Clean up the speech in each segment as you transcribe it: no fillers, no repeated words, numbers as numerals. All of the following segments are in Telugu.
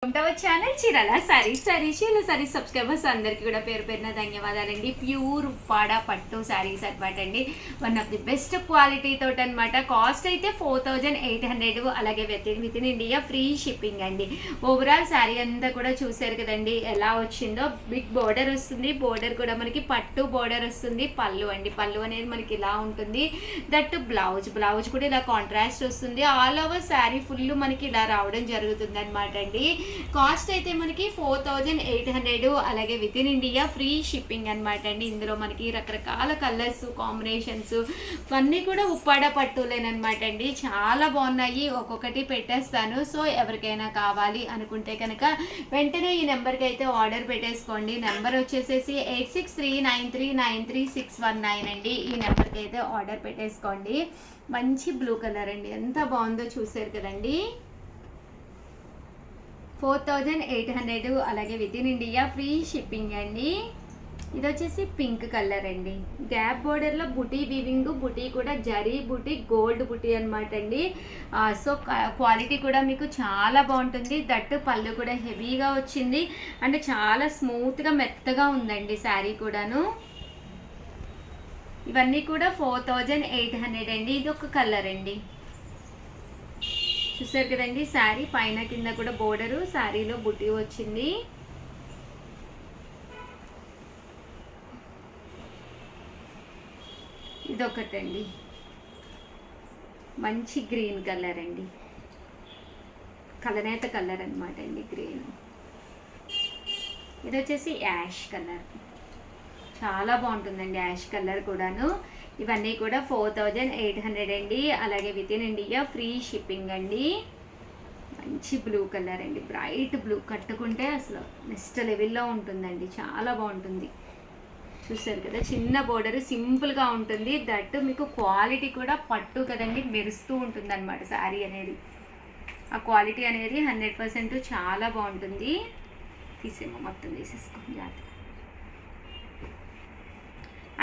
ఛానల్ చీరాల సారీస్ సబ్స్క్రైబర్స్ అందరికీ కూడా పేరు పేరున ధన్యవాదాలండి. ప్యూర్ ఉప్పాడ పట్టు శారీస్ అనమాట అండి. One of the best quality తోటి అనమాట. కాస్ట్ అయితే 4800, అలాగే within India free shipping అండి. ఓవరాల్ శారీ అంతా కూడా చూసారు కదండి ఎలా వచ్చిందో. బిగ్ బోర్డర్ వస్తుంది, బోర్డర్ కూడా మనకి పట్టు బోర్డర్ వస్తుంది. పళ్ళు అండి, పళ్ళు అనేది మనకి ఇలా ఉంటుంది. దట్ బ్లౌజ్ కూడా ఇలా కాంట్రాస్ట్ వస్తుంది. ఆల్ ఓవర్ శారీ ఫుల్ మనకి ఇలా రావడం జరుగుతుంది అనమాట అండి. కాస్ట్ అయితే మనకి 4800, అలాగే within India free shipping అనమాట అండి. ఇందులో మనకి రకరకాల కలర్స్ కాంబినేషన్స్ అన్నీ కూడా ఉప్పాడ పట్టులేనమాట అండి. చాలా బాగున్నాయి, ఒక్కొక్కటి పెట్టేస్తాను. సో ఎవరికైనా కావాలి అనుకుంటే కనుక వెంటనే ఈ నెంబర్కి అయితే ఆర్డర్ పెట్టేసుకోండి. నెంబర్ వచ్చేసేసి 8639393619 అండి. ఈ నెంబర్కి అయితే ఆర్డర్ పెట్టేసుకోండి. మంచి బ్లూ కలర్ అండి, ఎంత బాగుందో చూసారు కదండి. 4800, అలాగే within India free shipping అండి. ఇది వచ్చేసి పింక్ కలర్ అండి. గ్యాప్ బోర్డర్లో బుటీ వీవింగ్, బుటీ కూడా జరీ బుటీ, గోల్డ్ బుటీ అనమాట అండి. సో క్వాలిటీ కూడా మీకు చాలా బాగుంటుంది. దట్టు పళ్ళు కూడా హెవీగా వచ్చింది అంటే చాలా స్మూత్గా మెత్తగా ఉందండి శారీ కూడాను. ఇవన్నీ కూడా 4800 అండి. ఇది ఒక కలర్ అండి, చూసారు కదండి. శారీ పైన కింద కూడా బోర్డరు, శారీలో బుటీ వచ్చింది. ఇదొకటండి, మంచి గ్రీన్ కలర్ అండి, కలనేత కలర్ అనమాట అండి గ్రీన్. ఇది వచ్చేసి యాష్ కలర్, చాలా బాగుంటుందండి యాష్ కలర్ కూడాను. ఇవన్నీ కూడా 4800 అండి, అలాగే within India free shipping అండి. మంచి బ్లూ కలర్ అండి, బ్రైట్ బ్లూ, కట్టుకుంటే అసలు నెక్స్ట్ లెవెల్లో ఉంటుందండి, చాలా బాగుంటుంది. చూసారు కదా, చిన్న బోర్డర్ సింపుల్గా ఉంటుంది. దట్టు మీకు క్వాలిటీ కూడా పట్టు కదండి, మెరుస్తూ ఉంటుంది అనమాట శారీ అనేది. ఆ క్వాలిటీ అనేది 100% చాలా బాగుంటుంది. తీసేమో మొత్తం తీసేసుకోండి జాగ్రత్త.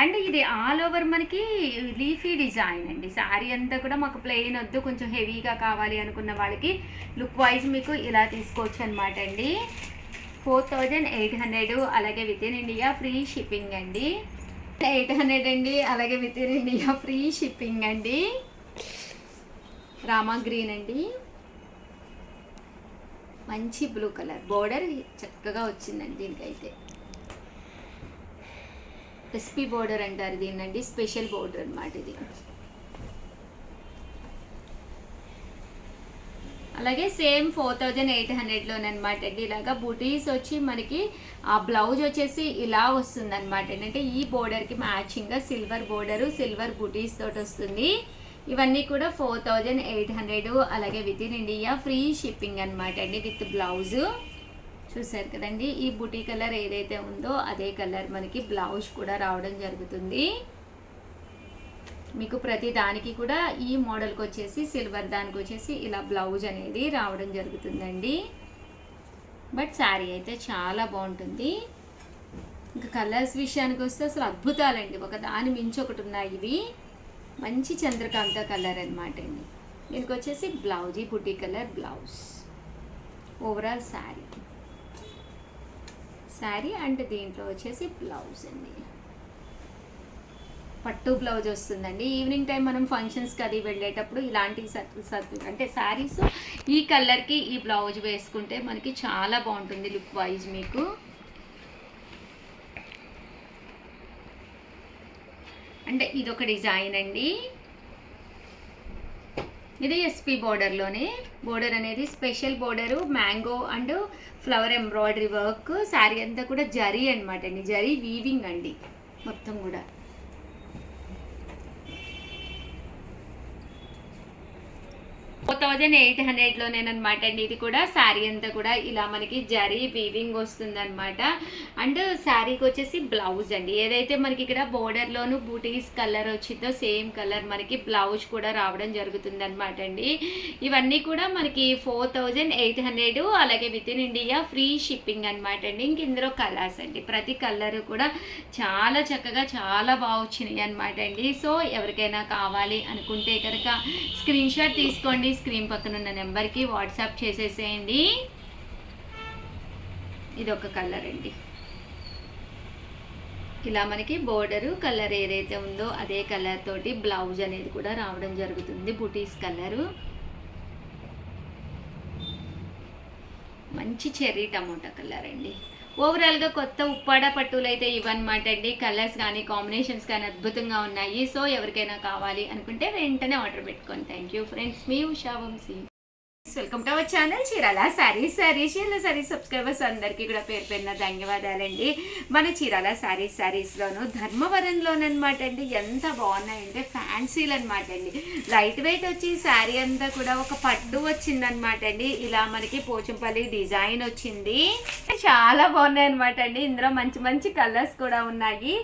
అండ్ ఇది ఆల్ ఓవర్ మనకి లీఫీ డిజైన్ అండి. శారీ అంతా కూడా మాకు ప్లెయిన్ వద్దు, కొంచెం హెవీగా కావాలి అనుకున్న వాళ్ళకి లుక్ వైజ్ మీకు ఇలా తీసుకోవచ్చు అనమాట అండి. 4800, అలాగే within India free shipping అండి. 800 అండి, అలాగే within India free shipping అండి. రామా గ్రీన్ అండి, మంచి బ్లూ కలర్, బోర్డర్ చక్కగా వచ్చిందండి దీనికైతే. ఎస్పీ బోర్డర్ అంటారు దీన్నండి, స్పెషల్ బోర్డర్ అనమాట ఇది. అలాగే సేమ్ 4800లోనమాట అండి. ఇలాగా బుటీస్ వచ్చి మనకి ఆ బ్లౌజ్ వచ్చేసి ఇలా వస్తుంది అనమాట. ఏంటంటే ఈ బోర్డర్కి మ్యాచింగ్గా సిల్వర్ బోర్డరు, సిల్వర్ బుటీస్ తోటి వస్తుంది. ఇవన్నీ కూడా 4800, అలాగే within India free shipping అనమాట అండి, విత్ బ్లౌజు. చూసారు కదండి, ఈ బుటీ కలర్ ఏదైతే ఉందో అదే కలర్ మనకి బ్లౌజ్ కూడా రావడం జరుగుతుంది. మీకు ప్రతి దానికి కూడా ఈ మోడల్కి వచ్చేసి సిల్వర్, దానికి వచ్చేసి ఇలా బ్లౌజ్ అనేది రావడం జరుగుతుందండి. బట్ శారీ అయితే చాలా బాగుంటుంది. ఇంకా కలర్స్ విషయానికి వస్తే అసలు అద్భుతాలండి, ఒక దాని మించి ఒకటి ఉన్నాయి. ఇవి మంచి చంద్రకాంత కలర్ అనమాట అండి. దీనికి వచ్చేసి బ్లౌజ్, ఈ బుటీ కలర్ బ్లౌజ్. ఓవరాల్ శారీ అంటే దీంట్లో వచ్చేసి బ్లౌజ్ అండి, పట్టు బ్లౌజ్ వస్తుందండి. ఈవినింగ్ టైం మనం ఫంక్షన్స్కి అది వెళ్ళేటప్పుడు ఇలాంటి అంటే శారీస్ ఈ కలర్కి ఈ బ్లౌజ్ వేసుకుంటే మనకి చాలా బాగుంటుంది లుక్ వైజ్ మీకు. అంటే ఇదొక డిజైన్ అండి. ఇది ఎస్పీ బోర్డర్లోనే, బోర్డర్ అనేది special border, mango and flower embroidery work. Sari అంతా కూడా జరీ అనమాట అండి, జరీ వీవింగ్ అండి మొత్తం కూడా. 4800లోనేనమాట అండి. ఇది కూడా శారీ అంతా కూడా ఇలా మనకి జరీ వీవింగ్ వస్తుంది అనమాట. అండ్ శారీకి వచ్చేసి బ్లౌజ్ అండి, ఏదైతే మనకి ఇక్కడ బోర్డర్లోను బూటీస్ కలర్ వచ్చిందో సేమ్ కలర్ మనకి బ్లౌజ్ కూడా రావడం జరుగుతుంది అనమాట అండి. ఇవన్నీ కూడా మనకి 4800, అలాగే within India free shipping అనమాట అండి. ఇంక ఇందులో కలర్స్ అండి, ప్రతి కలర్ కూడా చాలా చక్కగా చాలా బాగా వచ్చినాయి అనమాట అండి. సో ఎవరికైనా కావాలి అనుకుంటే కనుక స్క్రీన్ షాట్ తీసుకోండి, స్క్రీన్ పక్కన ఉన్న నెంబర్కి వాట్సాప్ చేసేసేయండి. ఇది ఒక కలర్ అండి. ఇలా మనకి బోర్డరు కలర్ ఏదైతే ఉందో అదే కలర్ తోటి బ్లౌజ్ అనేది కూడా రావడం జరుగుతుంది. బుటీస్ కలరు, మంచి చెర్రీ టమోటా కలర్ అండి. ఓవరాల్గా కొత్త ఉప్పాడ పట్టులు అయితే ఇవన్నమాట అండి. కలర్స్ కానీ కాంబినేషన్స్ కానీ అద్భుతంగా ఉన్నాయి. సో ఎవరికైనా కావాలి అనుకుంటే వెంటనే ఆర్డర్ పెట్టుకోండి. థ్యాంక్ యూ ఫ్రెండ్స్, మీ Usha Vamsi. Welcome to our channel Chirala saris. Saris subscribers అందరికీ కూడా పేరు పేరున ధన్యవాదాలండి. మన చీరాల శారీస్లోను ధర్మవరంలోనమాట అండి. ఎంత బాగున్నాయంటే ఫ్యాన్సీలు అనమాట అండి. లైట్ వెయిట్ వచ్చి శారీ అంతా కూడా ఒక పట్టు వచ్చిందనమాట అండి. ఇలా మనకి పోచంపల్లి డిజైన్ వచ్చింది. చాలా బాగున్నాయి అనమాట అండి. ఇందులో మంచి మంచి కలర్స్ కూడా ఉన్నాయి.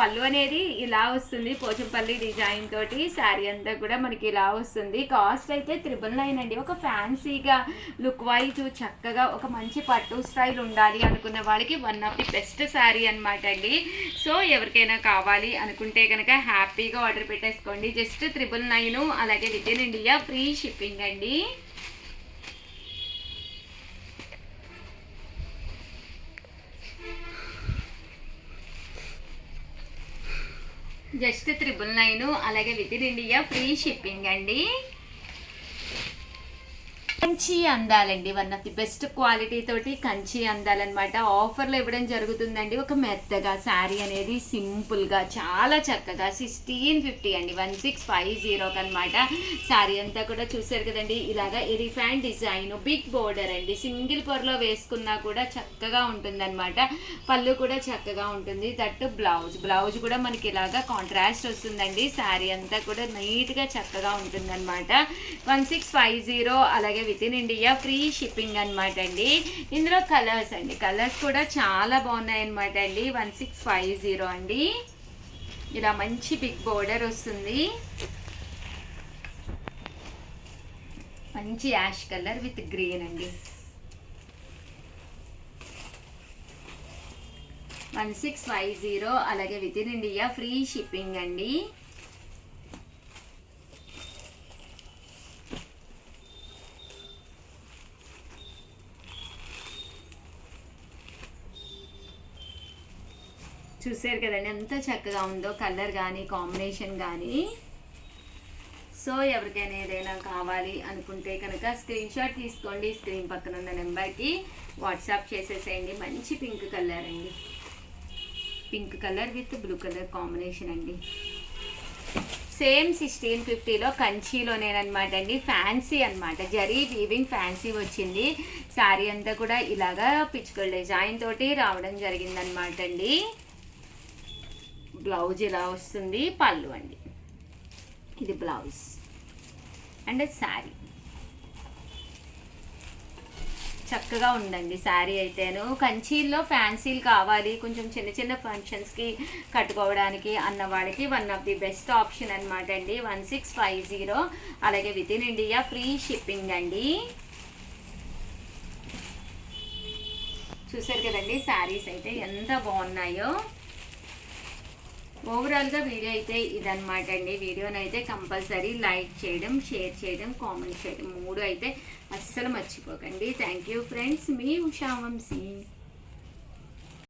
పళ్ళు అనేది ఇలా వస్తుంది, పోచంపల్లి డిజైన్ తోటి శారీ అంతా కూడా మనకి ఇలా వస్తుంది. కాస్ట్ అయితే 999 అండి. ఒక ఫ్యాన్సీగా లుక్ వైజ్ చక్కగా ఒక మంచి పట్టు స్టైల్ ఉండాలి అనుకున్న వాళ్ళకి one of the best sari అనమాట అండి. సో ఎవరికైనా కావాలి అనుకుంటే కనుక హ్యాపీగా ఆర్డర్ పెట్టేసుకోండి. జస్ట్ 999, అలాగే within India free shipping అండి. జస్ట్ 999, అలాగే within India free shipping అండి. కంచి అందాలండి. One of the best quality తోటి కంచి అందాలన్నమాట. ఆఫర్లో ఇవ్వడం జరుగుతుందండి. ఒక మెత్తగా శారీ అనేది సింపుల్గా చాలా చక్కగా 1650 అండి, 1650 అనమాట. శారీ అంతా కూడా చూసారు కదండి. ఇలాగా ఎలిఫెంట్ డిజైన్, బిగ్ బోర్డర్ అండి. సింగిల్ పొరలో వేసుకున్నా కూడా చక్కగా ఉంటుందన్నమాట. పళ్ళు కూడా చక్కగా ఉంటుంది. దట్టు బ్లౌజ్ కూడా మనకి ఇలాగా కాంట్రాస్ట్ వస్తుందండి. శారీ అంతా కూడా నీట్గా చక్కగా ఉంటుందన్నమాట. 1650, అలాగే within India free shipping అనమాట అండి. ఇందులో కలర్స్ అండి, కలర్స్ కూడా చాలా బాగున్నాయి అనమాట అండి. 1650 అండి. ఇలా మంచి బిగ్ బోర్డర్ వస్తుంది. మంచి యాష్ కలర్ విత్ గ్రీన్ అండి. 1650, అలాగే within India free shipping అండి. చూసారు కదండి ఎంత చక్కగా ఉందో కలర్ కానీ కాంబినేషన్ కానీ. సో ఎవరికైనా ఏదైనా కావాలి అనుకుంటే కనుక స్క్రీన్ షాట్ తీసుకోండి. స్క్రీన్ పక్కన ఉన్న నెంబర్కి వాట్సాప్ చేసేసేయండి. మంచి పింక్ కలర్ అండి. Pink colour with blue colour combination అండి. సేమ్ 1650లో కంచిలోనేనమాట అండి. ఫ్యాన్సీ అనమాట, జరీ వీవింగ్ ఫ్యాన్సీ వచ్చింది. శారీ అంతా కూడా ఇలాగా పిచ్చుకల్ డిజైన్ తోటి రావడం జరిగిందనమాట అండి. బ్లౌజ్ ఇలా వస్తుంది. పళ్ళు అండి, ఇది బ్లౌజ్ అండ్ శారీ చక్కగా ఉందండి. శారీ అయితేను కంచీల్లో ఫ్యాన్సీలు కావాలి కొంచెం చిన్న చిన్న ఫంక్షన్స్కి కట్టుకోవడానికి అన్న వాళ్ళకి one of the best option అనమాట అండి. 1650, అలాగే within India free shipping అండి. చూసారు కదండి శారీస్ అయితే ఎంత బాగున్నాయో. ఓవరాల్గా వీడియో అయితే ఇదనమాట అండి. వీడియోనైతే కంపల్సరీ లైక్ చేయడం, షేర్ చేయడం, కామెంట్ చేయడం 3 అయితే అస్సలు మర్చిపోకండి. థ్యాంక్ యూ ఫ్రెండ్స్, మీ ఉషా వంశీ.